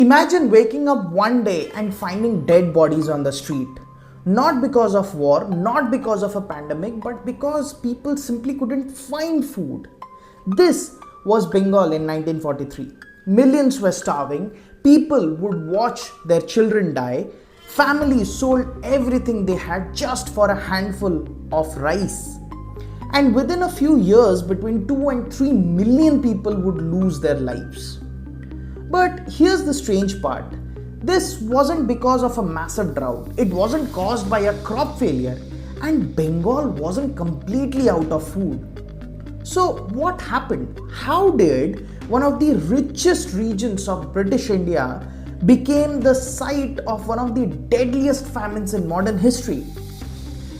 Imagine waking up one day and finding dead bodies on the street. Not because of war, not because of a pandemic, but because people simply couldn't find food. This was Bengal in 1943. Millions were starving, people would watch their children die, families sold everything they had just for a handful of rice. And within a few years, between 2 and 3 million people would lose their lives. But here's the strange part. This wasn't because of a massive drought. It wasn't caused by a crop failure. And Bengal wasn't completely out of food. So what happened? How did one of the richest regions of British India became the site of one of the deadliest famines in modern history?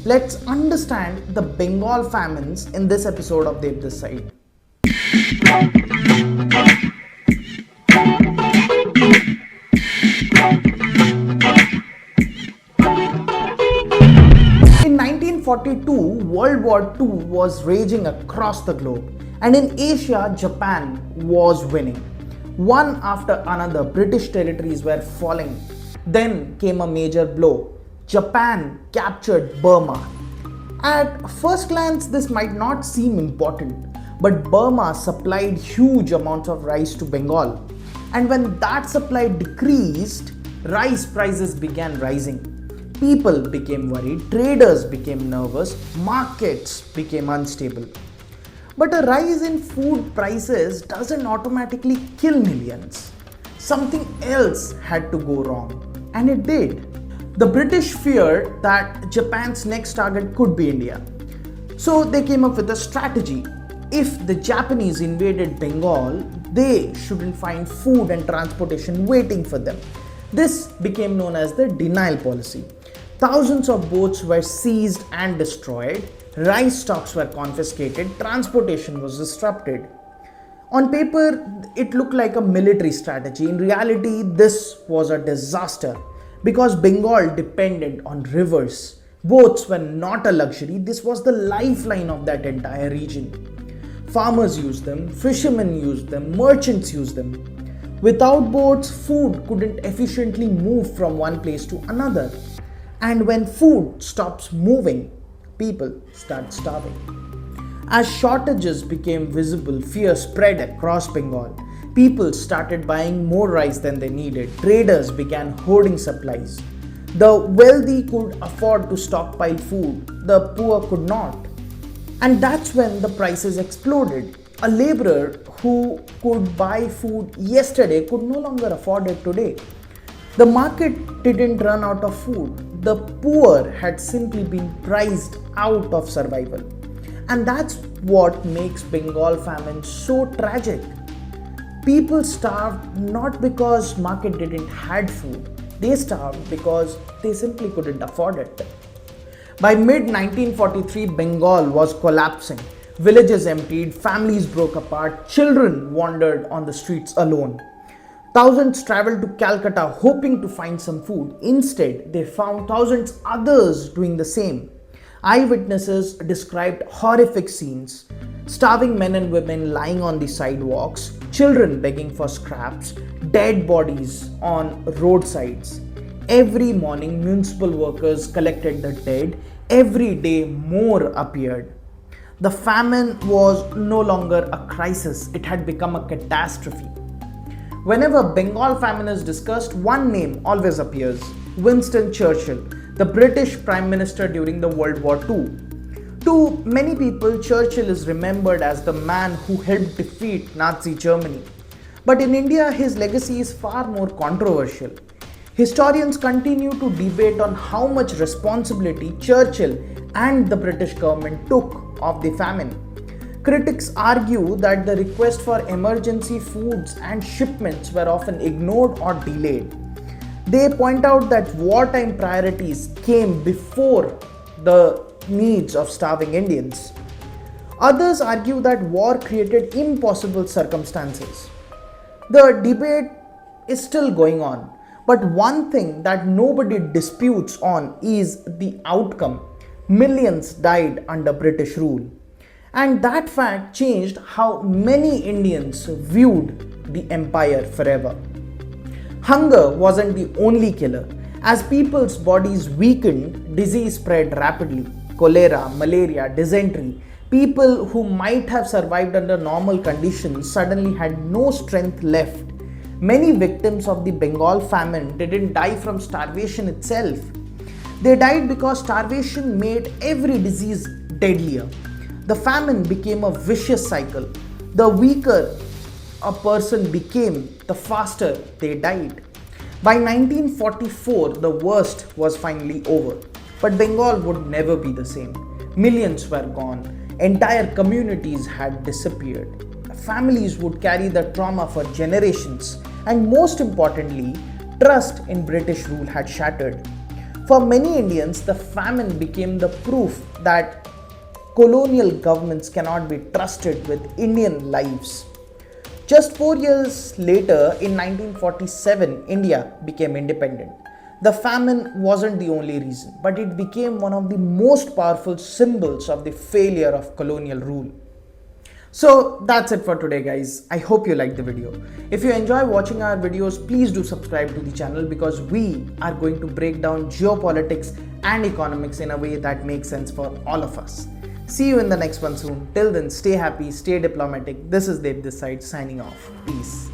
Let's understand the Bengal famines in this episode of Dev This Side. In 1942, World War II was raging across the globe, and in Asia, Japan was winning. One after another, British territories were falling. Then came a major blow. Japan captured Burma. At first glance, this might not seem important, but Burma supplied huge amounts of rice to Bengal. And when that supply decreased, rice prices began rising. People became worried, traders became nervous, markets became unstable. But a rise in food prices doesn't automatically kill millions. Something else had to go wrong, and it did. The British feared that Japan's next target could be India. So they came up with a strategy. If the Japanese invaded Bengal, they shouldn't find food and transportation waiting for them. This became known as the denial policy. Thousands of boats were seized and destroyed, rice stocks were confiscated, transportation was disrupted. On paper, it looked like a military strategy. In reality, this was a disaster because Bengal depended on rivers. Boats were not a luxury, this was the lifeline of that entire region. Farmers used them, fishermen used them, merchants used them. Without boats, food couldn't efficiently move from one place to another. And when food stops moving, people start starving. As shortages became visible, fear spread across Bengal. People started buying more rice than they needed. Traders began hoarding supplies. The wealthy could afford to stockpile food, the poor could not. And that's when the prices exploded. A laborer who could buy food yesterday could no longer afford it today. The market didn't run out of food. The poor had simply been priced out of survival. And that's what makes Bengal famine so tragic. People starved not because market didn't had food. They starved because they simply couldn't afford it. By mid-1943, Bengal was collapsing. Villages emptied, families broke apart, children wandered on the streets alone. Thousands traveled to Calcutta hoping to find some food. Instead, they found thousands others doing the same. Eyewitnesses described horrific scenes. Starving men and women lying on the sidewalks, children begging for scraps, dead bodies on roadsides. Every morning, municipal workers collected the dead. Every day, more appeared. The famine was no longer a crisis, it had become a catastrophe. Whenever Bengal famine is discussed, one name always appears: Winston Churchill, the British Prime Minister during the World War II. To many people, Churchill is remembered as the man who helped defeat Nazi Germany. But in India, his legacy is far more controversial. Historians continue to debate on how much responsibility Churchill and the British government took of the famine. Critics argue that the request for emergency foods and shipments were often ignored or delayed. They point out that wartime priorities came before the needs of starving Indians. Others argue that war created impossible circumstances. The debate is still going on, but one thing that nobody disputes on is the outcome. Millions died under British rule. And that fact changed how many Indians viewed the empire forever. Hunger wasn't the only killer. As people's bodies weakened, disease spread rapidly. Cholera, malaria, dysentery. People who might have survived under normal conditions suddenly had no strength left. Many victims of the Bengal famine didn't die from starvation itself. They died because starvation made every disease deadlier. The famine became a vicious cycle. The weaker a person became, the faster they died. By 1944, the worst was finally over. But Bengal would never be the same. Millions were gone. Entire communities had disappeared. Families would carry the trauma for generations. And most importantly, trust in British rule had shattered. For many Indians, the famine became the proof that colonial governments cannot be trusted with Indian lives. Just 4 years later, in 1947, India became independent. The famine wasn't the only reason, but it became one of the most powerful symbols of the failure of colonial rule. So that's it for today, guys. I hope you liked the video. If you enjoy watching our videos, please do subscribe to the channel because we are going to break down geopolitics and economics in a way that makes sense for all of us. See you in the next one soon. Till then, stay happy, stay diplomatic. This is Dev this side signing off. Peace.